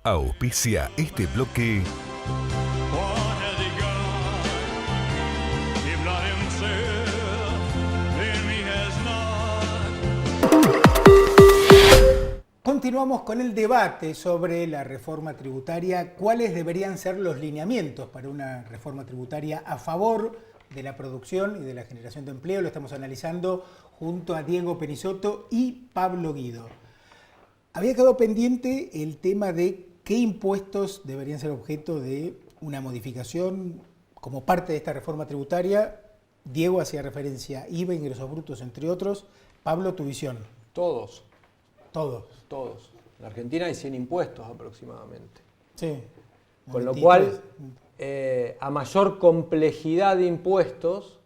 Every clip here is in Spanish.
Auspicia este bloque. Continuamos con el debate sobre la reforma tributaria. ¿Cuáles deberían ser los lineamientos para una reforma tributaria a favor de la producción y de la generación de empleo? Lo estamos analizando junto a Diego Penizzotto y Pablo Guido. Había quedado pendiente el tema de qué impuestos deberían ser objeto de una modificación como parte de esta reforma tributaria. Diego hacía referencia a IVA, ingresos brutos, entre otros. Pablo, tu visión. Todos. Todos. En Argentina hay 100 impuestos aproximadamente. Sí. Con lo cual, a mayor complejidad de impuestos,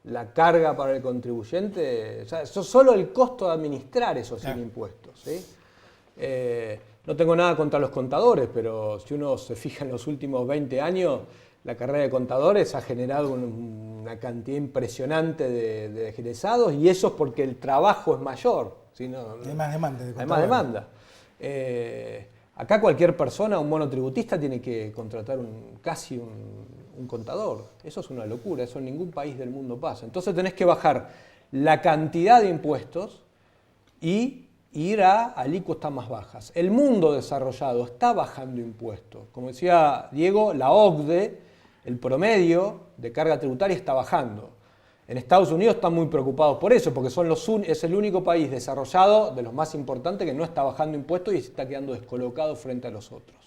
la carga para el contribuyente, o sea, eso solo el costo de administrar esos 100 impuestos. ¿Sí? No tengo nada contra los contadores, pero si uno se fija en los últimos 20 años, la carrera de contadores ha generado una cantidad impresionante de egresados, y eso es porque el trabajo es mayor. ¿Sí? Hay más demanda. Hay más demanda. Acá cualquier persona, un monotributista, tiene que contratar casi un contador. Eso es una locura, eso en ningún país del mundo pasa. Entonces tenés que bajar la cantidad de impuestos y ir a alícuotas más bajas. El mundo desarrollado está bajando impuestos. Como decía Diego, la OCDE, el promedio de carga tributaria está bajando. En Estados Unidos están muy preocupados por eso, porque es el único país desarrollado, de los más importantes, que no está bajando impuestos y se está quedando descolocado frente a los otros.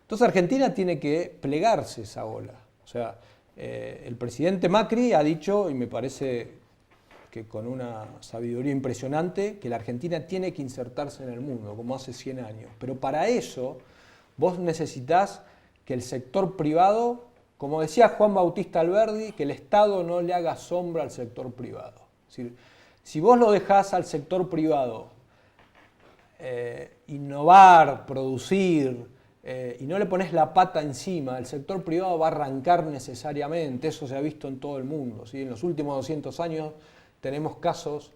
Entonces Argentina tiene que plegarse esa ola. O sea, el presidente Macri ha dicho, y me parece que con una sabiduría impresionante, que la Argentina tiene que insertarse en el mundo, como hace 100 años. Pero para eso vos necesitás que el sector privado, como decía Juan Bautista Alberdi, que el Estado no le haga sombra al sector privado. Es decir, si vos lo dejás al sector privado innovar, producir, y no le pones la pata encima, el sector privado va a arrancar necesariamente. Eso se ha visto en todo el mundo. ¿Sí? En los últimos 200 años tenemos casos,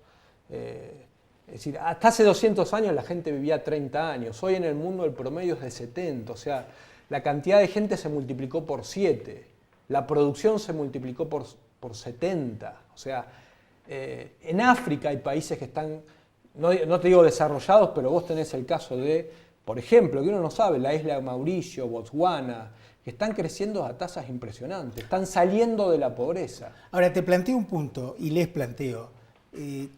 es decir, hasta hace 200 años la gente vivía 30 años, hoy en el mundo el promedio es de 70, o sea, la cantidad de gente se multiplicó por 7, la producción se multiplicó por 70, o sea, en África hay países que están, no te digo desarrollados, pero vos tenés el caso de, por ejemplo, que uno no sabe, la isla de Mauricio, Botswana, que están creciendo a tasas impresionantes, están saliendo de la pobreza. Ahora, te planteo un punto y les planteo.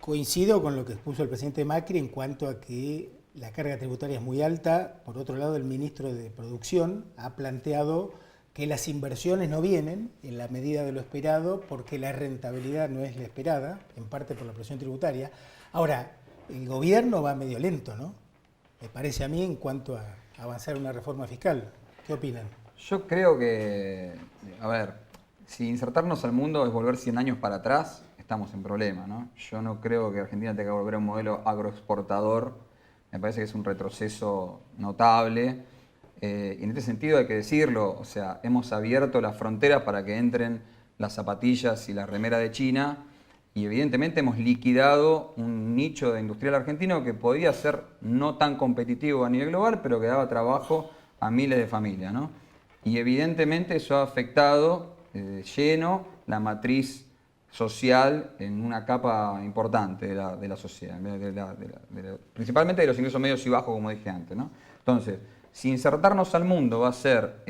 Coincido con lo que expuso el presidente Macri en cuanto a que la carga tributaria es muy alta. Por otro lado, el ministro de Producción ha planteado que las inversiones no vienen en la medida de lo esperado porque la rentabilidad no es la esperada, en parte por la presión tributaria. Ahora, el gobierno va medio lento, ¿no? Me parece a mí en cuanto a avanzar una reforma fiscal. ¿Qué opinan? Yo creo que, a ver, si insertarnos al mundo es volver 100 años para atrás, estamos en problema, ¿no? Yo no creo que Argentina tenga que volver a un modelo agroexportador, me parece que es un retroceso notable, y en este sentido hay que decirlo, o sea, hemos abierto las fronteras para que entren las zapatillas y la remera de China, y evidentemente hemos liquidado un nicho de industrial argentino que podía ser no tan competitivo a nivel global, pero que daba trabajo a miles de familias, ¿no? Y evidentemente eso ha afectado lleno la matriz social en una capa importante de la sociedad, principalmente de los ingresos medios y bajos, como dije antes, ¿no? Entonces, si insertarnos al mundo va a ser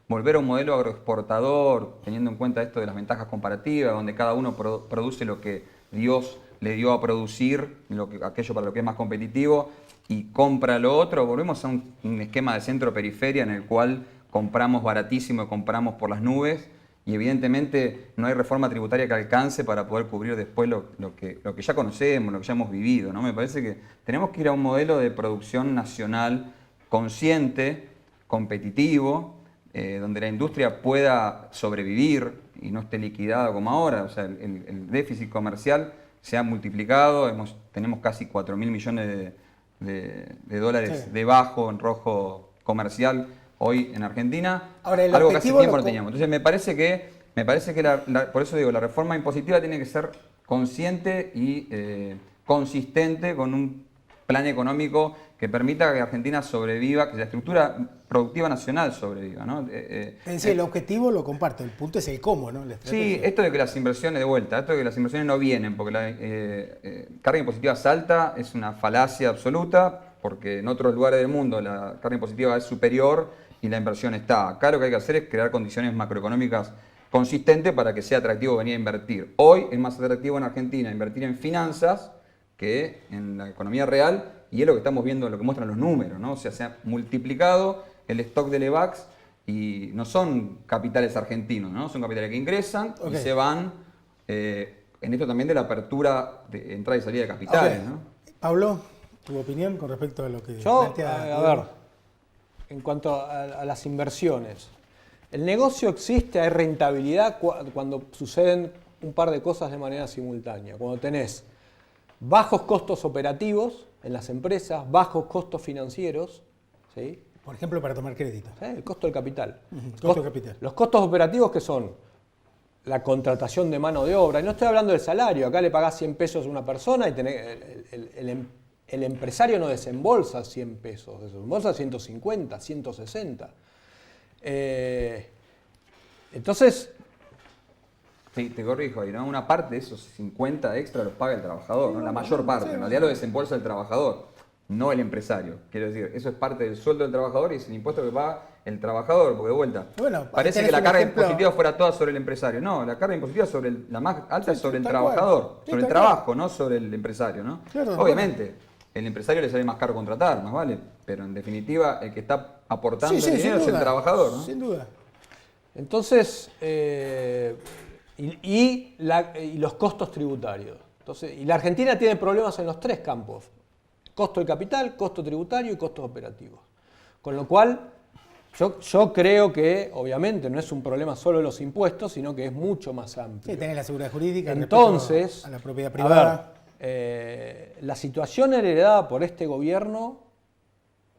volver a un modelo agroexportador, teniendo en cuenta esto de las ventajas comparativas, donde cada uno produce lo que Dios le dio a producir, aquello para lo que es más competitivo, y compra lo otro, volvemos a un esquema de centro-periferia en el cual compramos baratísimo y compramos por las nubes, y evidentemente no hay reforma tributaria que alcance para poder cubrir después lo que ya conocemos, lo que ya hemos vivido, ¿no? Me parece que tenemos que ir a un modelo de producción nacional consciente, competitivo, donde la industria pueda sobrevivir y no esté liquidada como ahora. O sea, el déficit comercial se ha multiplicado, tenemos casi 4.000 millones de dólares debajo en rojo comercial hoy en Argentina, ahora, algo que hace tiempo no teníamos. Entonces me parece que por eso digo, la reforma impositiva tiene que ser consciente y consistente con un plan económico que permita que Argentina sobreviva, que la estructura productiva nacional sobreviva, ¿no? Es decir, el objetivo lo comparto, el punto es el cómo, ¿no? La Sí, estrategia. esto de que las inversiones, de vuelta, esto de que las inversiones no vienen porque la carga impositiva es alta, es una falacia absoluta, porque en otros lugares del mundo la carga impositiva es superior y la inversión está. Acá lo que hay que hacer es crear condiciones macroeconómicas consistentes para que sea atractivo venir a invertir. Hoy es más atractivo en Argentina invertir en finanzas que en la economía real, y es lo que estamos viendo, lo que muestran los números, ¿no? O sea, se ha multiplicado el stock de Levax y no son capitales argentinos, ¿no? Son capitales que ingresan y se van en esto también de la apertura de entrada y salida de capitales, ¿no? Pablo, ¿tu opinión con respecto a lo que Yo, plantea a ver, en cuanto a las inversiones, el negocio existe, hay rentabilidad cuando suceden un par de cosas de manera simultánea. Cuando tenés bajos costos operativos en las empresas, bajos costos financieros, ¿sí? Por ejemplo, para tomar crédito. El costo del capital. Costo del capital. Los costos operativos que son la contratación de mano de obra. Y no estoy hablando del salario. Acá le pagás 100 pesos a una persona y el empresario no desembolsa 100 pesos, desembolsa 150, 160. Entonces, Sí, te corrijo ahí, ¿no? Una parte de esos 50 extra los paga el trabajador, ¿no? La mayor parte, en realidad lo desembolsa el trabajador, no el empresario. Quiero decir, eso es parte del sueldo del trabajador y es el impuesto que paga el trabajador, porque de vuelta, Bueno, parece tenés que la un carga ejemplo. impositiva fuera toda sobre el empresario. No, la carga impositiva la más alta es sobre el tal trabajador, cual. Sí, sobre el tal cual. trabajo, no sobre el empresario, ¿no? Claro, Obviamente, el empresario le sale más caro contratar, más vale, pero en definitiva el que está aportando Sí, el sin dinero es el duda, trabajador, ¿no? Sin duda. entonces y los costos tributarios. Entonces, y la Argentina tiene problemas en los tres campos: costo de capital, costo tributario y costos operativos. Con lo cual, yo creo que obviamente no es un problema solo de los impuestos, sino que es mucho más amplio. Sí, tenés la seguridad jurídica. Entonces, respecto a la propiedad a privada. ver, la situación heredada por este gobierno,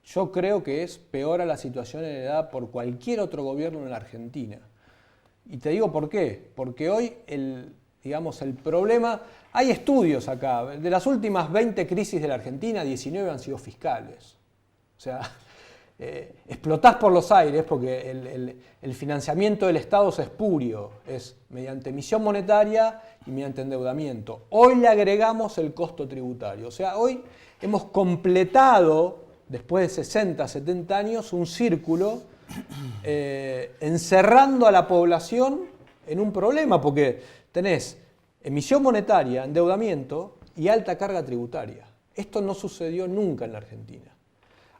yo creo que es peor a la situación heredada por cualquier otro gobierno en la Argentina. Y te digo por qué. Porque hoy el problema, hay estudios acá, de las últimas 20 crisis de la Argentina, 19 han sido fiscales. O sea, explotás por los aires porque el financiamiento del Estado es espurio, es mediante emisión monetaria y mediante endeudamiento. Hoy le agregamos el costo tributario. O sea, hoy hemos completado, después de 60, 70 años, un círculo encerrando a la población en un problema, porque tenés emisión monetaria, endeudamiento y alta carga tributaria. Esto no sucedió nunca en la Argentina.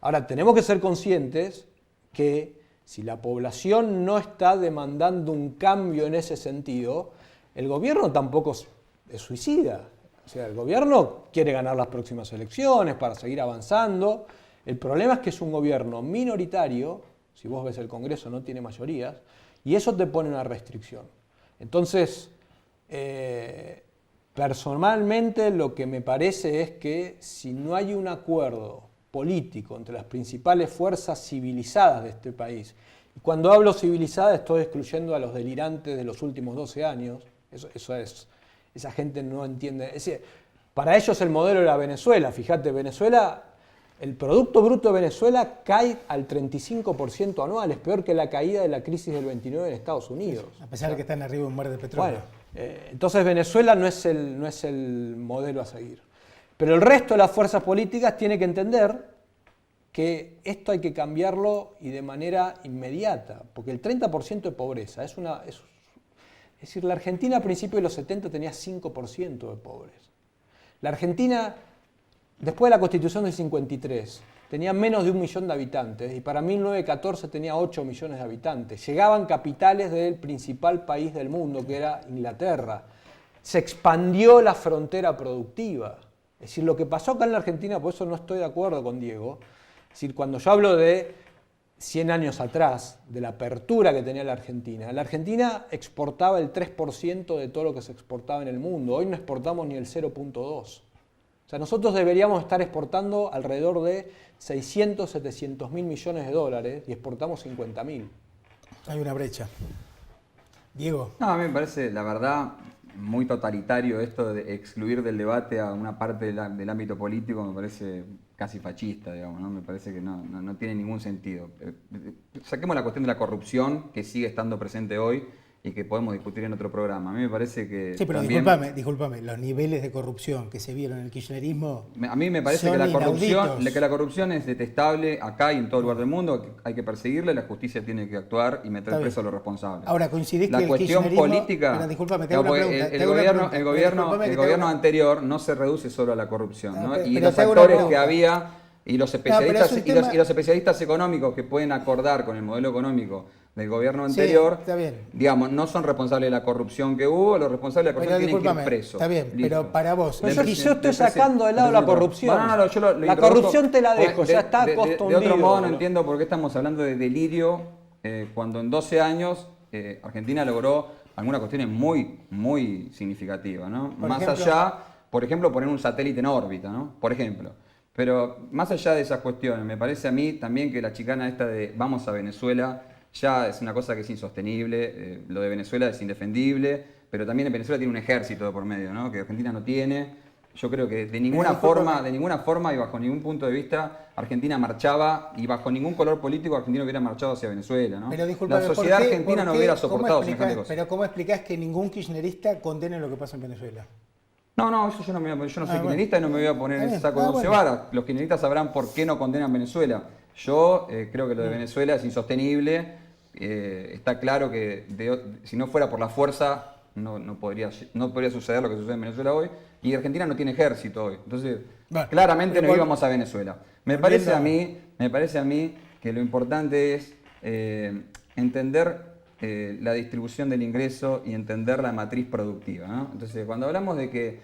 Ahora, tenemos que ser conscientes que si la población no está demandando un cambio en ese sentido, el gobierno tampoco es suicida. O sea, el gobierno quiere ganar las próximas elecciones para seguir avanzando. El problema es que es un gobierno minoritario. Si vos ves el Congreso no tiene mayorías, y eso te pone una restricción. Entonces, personalmente lo que me parece es que si no hay un acuerdo político entre las principales fuerzas civilizadas de este país, y cuando hablo civilizadas estoy excluyendo a los delirantes de los últimos 12 años, esa gente no entiende. Para ellos el modelo era Venezuela. Fíjate, Venezuela... El Producto Bruto de Venezuela cae al 35% anual, es peor que la caída de la crisis del 29 en Estados Unidos. A pesar de que están arriba de un mar de petróleo. Bueno, entonces Venezuela no es el modelo a seguir. Pero el resto de las fuerzas políticas tiene que entender que esto hay que cambiarlo y de manera inmediata, porque el 30% de pobreza es decir, la Argentina a principios de los 70 tenía 5% de pobres. La Argentina, después de la Constitución del 53, tenía menos de 1 millón de habitantes y para 1914 tenía 8 millones de habitantes. Llegaban capitales del principal país del mundo, que era Inglaterra. Se expandió la frontera productiva. Es decir, lo que pasó acá en la Argentina, por eso no estoy de acuerdo con Diego, es decir, cuando yo hablo de 100 años atrás, de la apertura que tenía la Argentina exportaba el 3% de todo lo que se exportaba en el mundo. Hoy no exportamos ni el 0.2%. O sea, nosotros deberíamos estar exportando alrededor de 600, 700 mil millones de dólares y exportamos 50.000. Hay una brecha. Diego. No, a mí me parece, la verdad, muy totalitario esto de excluir del debate a una parte del ámbito político, me parece casi fascista, digamos, ¿no? Me parece que no tiene ningún sentido. Saquemos la cuestión de la corrupción, que sigue estando presente hoy y que podemos discutir en otro programa. A mí me parece que Sí, pero también, discúlpame, los niveles de corrupción que se vieron en el kirchnerismo a mí me parece son que inauditos. la corrupción es detestable acá y en todo lugar del mundo, que hay que perseguirla, la justicia tiene que actuar y meter Está preso a bien. los responsables. Ahora, coincidís La que el cuestión kirchnerismo... política, Pero, discúlpame, te hago una porque pregunta. el te hago una gobierno, pregunta. el gobierno, Discúlpame que el te hago- gobierno anterior no se reduce solo a la corrupción, ¿no? Y pero los te hago una actores que pregunta. había y los pero es especialistas, un y tema- los especialistas económicos que pueden acordar con el modelo económico del gobierno Sí, anterior, está bien. digamos, no son responsables de la corrupción que hubo, los responsables de la Pero corrupción tienen que ir discúlpame, presos. está bien, Listo. pero para vos... Pero el yo kirchner- estoy sacando de lado la corrupción. Yo lo La introduzco- corrupción te la dejo, ya está de costundido. otro modo no entiendo por qué estamos hablando de delirio cuando en 12 años Argentina logró algunas cuestiones muy significativas, ¿no? Más ejemplo. allá, por ejemplo, poner un satélite en órbita, ¿no? Por ejemplo. Pero más allá de esas cuestiones, me parece a mí también que la chicana esta de vamos a Venezuela ya es una cosa que es insostenible, lo de Venezuela es indefendible, pero también en Venezuela tiene un ejército de por medio, ¿no? Que Argentina no tiene. Yo creo que de ninguna forma y bajo ningún punto de vista Argentina marchaba y bajo ningún color político Argentina hubiera marchado hacia Venezuela, ¿no? Pero discúlpame, La sociedad ¿por qué- argentina por no qué- hubiera cómo soportado explicás- semejante cosa. Pero ¿cómo explicás que ningún kirchnerista condene lo que pasa en Venezuela? No, eso yo no soy bueno. kirchnerista y no me voy a poner en Está ese bien. saco de once Bueno. varas. Los kirchneristas sabrán por qué no condenan Venezuela. Yo creo que lo de Venezuela es insostenible. Está claro que si no fuera por la fuerza no podría suceder lo que sucede en Venezuela hoy. Y Argentina no tiene ejército hoy. Entonces, Bueno, claramente pero no vol- íbamos a Venezuela. Me parece a mí que lo importante es entender la distribución del ingreso y entender la matriz productiva, ¿no? Entonces, cuando hablamos de que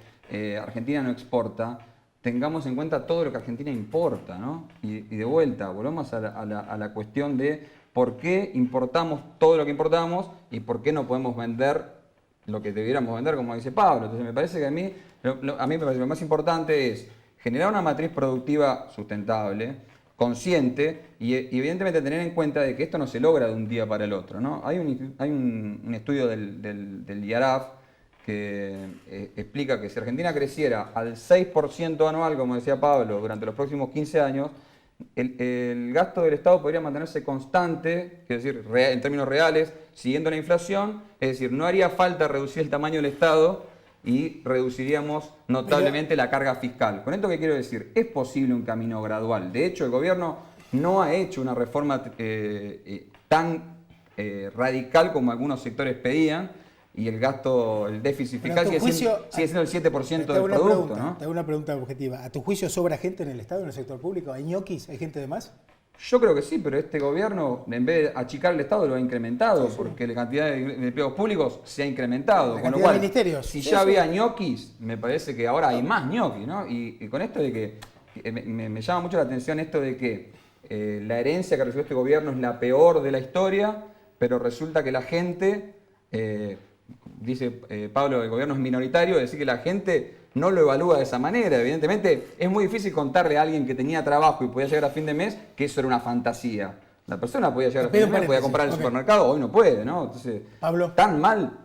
Argentina no exporta, tengamos en cuenta todo lo que Argentina importa, ¿no? Y de vuelta, volvamos a la cuestión de por qué importamos todo lo que importamos y por qué no podemos vender lo que debiéramos vender, como dice Pablo. Entonces, me parece que a mí me parece que lo más importante es generar una matriz productiva sustentable, consciente y evidentemente tener en cuenta de que esto no se logra de un día para el otro, ¿no? Hay un estudio del IARAF que explica que si Argentina creciera al 6% anual, como decía Pablo, durante los próximos 15 años, el gasto del Estado podría mantenerse constante, es decir, en términos reales, siguiendo la inflación, es decir, no haría falta reducir el tamaño del Estado y reduciríamos notablemente la carga fiscal. ¿Con esto qué quiero decir? Es posible un camino gradual. De hecho, el gobierno no ha hecho una reforma tan radical como algunos sectores pedían y el déficit fiscal sigue siendo el 7% del producto, ¿no? Te hago una pregunta objetiva. ¿A tu juicio sobra gente en el Estado, en el sector público? ¿Hay ñoquis? ¿Hay gente de más? Yo creo que sí, pero este gobierno, en vez de achicar el Estado, lo ha incrementado, porque la cantidad de empleos públicos se ha incrementado. La Con lo cantidad cual, de ministerios. si Sí, ya sí. había ñoquis, me parece que ahora hay más ñoquis, ¿no? Y con esto de que me llama mucho la atención esto de que la herencia que recibió este gobierno es la peor de la historia, pero resulta que la gente, dice Pablo, el gobierno es minoritario, es decir, que la gente no lo evalúa de esa manera. Evidentemente, es muy difícil contarle a alguien que tenía trabajo y podía llegar a fin de mes que eso era una fantasía. La persona podía llegar a fin de mes, podía comprar en el supermercado, hoy no puede, ¿no? Entonces, Pablo. tan mal,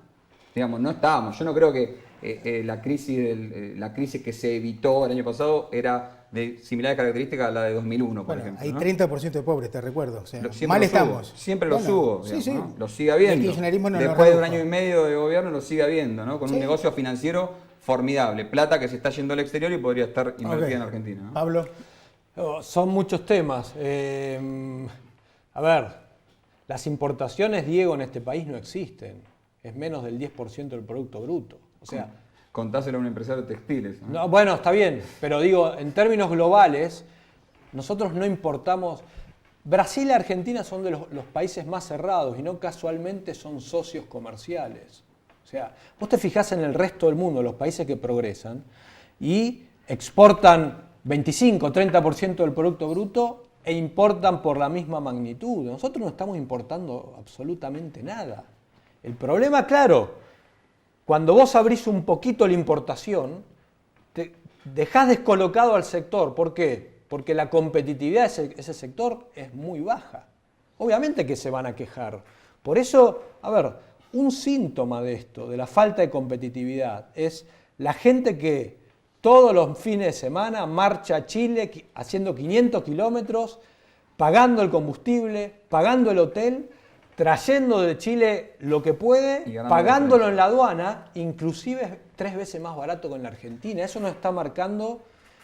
digamos, no estábamos. Yo no creo que la crisis que se evitó el año pasado era de similares características a la de 2001, por Bueno, ejemplo. hay ¿no? 30% de pobres, te recuerdo. O sea, Siempre mal lo subo, estamos. Siempre lo Bueno, subo, sí, digamos, sí. ¿no? Lo sigue habiendo. El kirchnerismo no lo Después de un redujo. año y medio de gobierno lo sigue habiendo, ¿no? Con un Sí. negocio financiero formidable. Plata que se está yendo al exterior y podría estar invertida Ok. en Argentina, ¿no? Pablo. Son muchos temas. A ver, las importaciones, Diego, en este país no existen. Es menos del 10% del Producto Bruto. O sea, Contáselo a un empresario de textiles, ¿no? no, bueno, está bien, pero digo, en términos globales, nosotros no importamos. Brasil y Argentina son de los países más cerrados y no casualmente son socios comerciales. O sea, vos te fijás en el resto del mundo, los países que progresan, y exportan 25, 30% del Producto Bruto e importan por la misma magnitud. Nosotros no estamos importando absolutamente nada. El problema, claro, cuando vos abrís un poquito la importación, te dejás descolocado al sector. ¿Por qué? Porque la competitividad de ese sector es muy baja. Obviamente que se van a quejar. Por eso, a ver, un síntoma de esto, de la falta de competitividad, es la gente que todos los fines de semana marcha a Chile haciendo 500 kilómetros, pagando el combustible, pagando el hotel, trayendo de Chile lo que puede, pagándolo en la aduana, inclusive 3 veces más barato que en la Argentina. Eso nos está marcando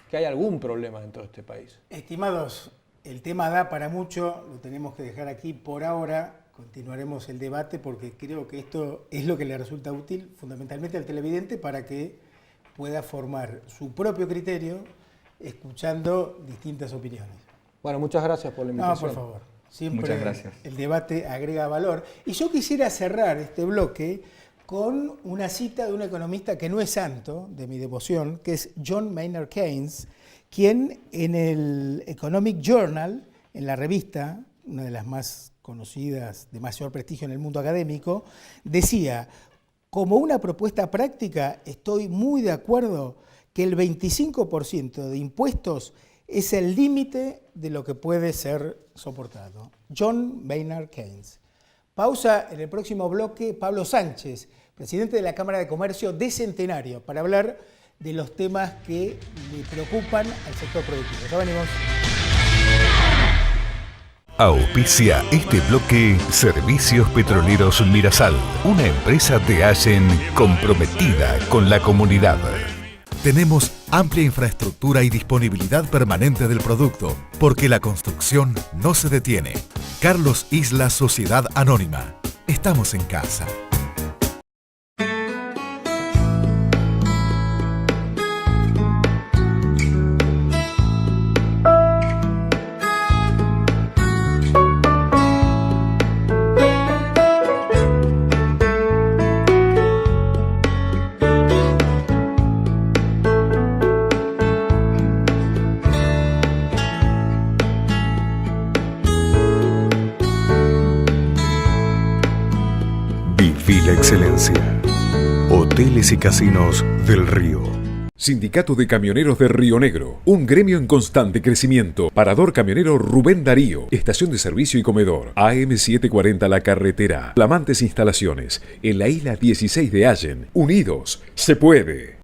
que hay algún problema dentro de este país. Estimados, el tema da para mucho, lo tenemos que dejar aquí por ahora. Continuaremos el debate porque creo que esto es lo que le resulta útil fundamentalmente al televidente para que pueda formar su propio criterio escuchando distintas opiniones. Bueno, muchas gracias por la invitación. No, por favor. Siempre muchas gracias. El debate agrega valor. Y yo quisiera cerrar este bloque con una cita de un economista que no es santo, de mi devoción, que es John Maynard Keynes, quien en el Economic Journal, en la revista, una de las más conocidas, de mayor prestigio en el mundo académico, decía: como una propuesta práctica, estoy muy de acuerdo que el 25% de impuestos es el límite de lo que puede ser soportado. John Maynard Keynes. Pausa en el próximo bloque. Pablo Sánchez, presidente de la Cámara de Comercio de Centenario, para hablar de los temas que le preocupan al sector productivo. Ya venimos. Auspicia este bloque Servicios Petroleros Mirasal, una empresa de Allen comprometida con la comunidad. Tenemos amplia infraestructura y disponibilidad permanente del producto, porque la construcción no se detiene. Carlos Isla Sociedad Anónima. Estamos en casa. Viví la excelencia. Hoteles y Casinos del Río. Sindicato de Camioneros de Río Negro, un gremio en constante crecimiento. Parador camionero Rubén Darío, estación de servicio y comedor. AM 740 La Carretera. Flamantes instalaciones en la isla 16 de Allen. Unidos, se puede.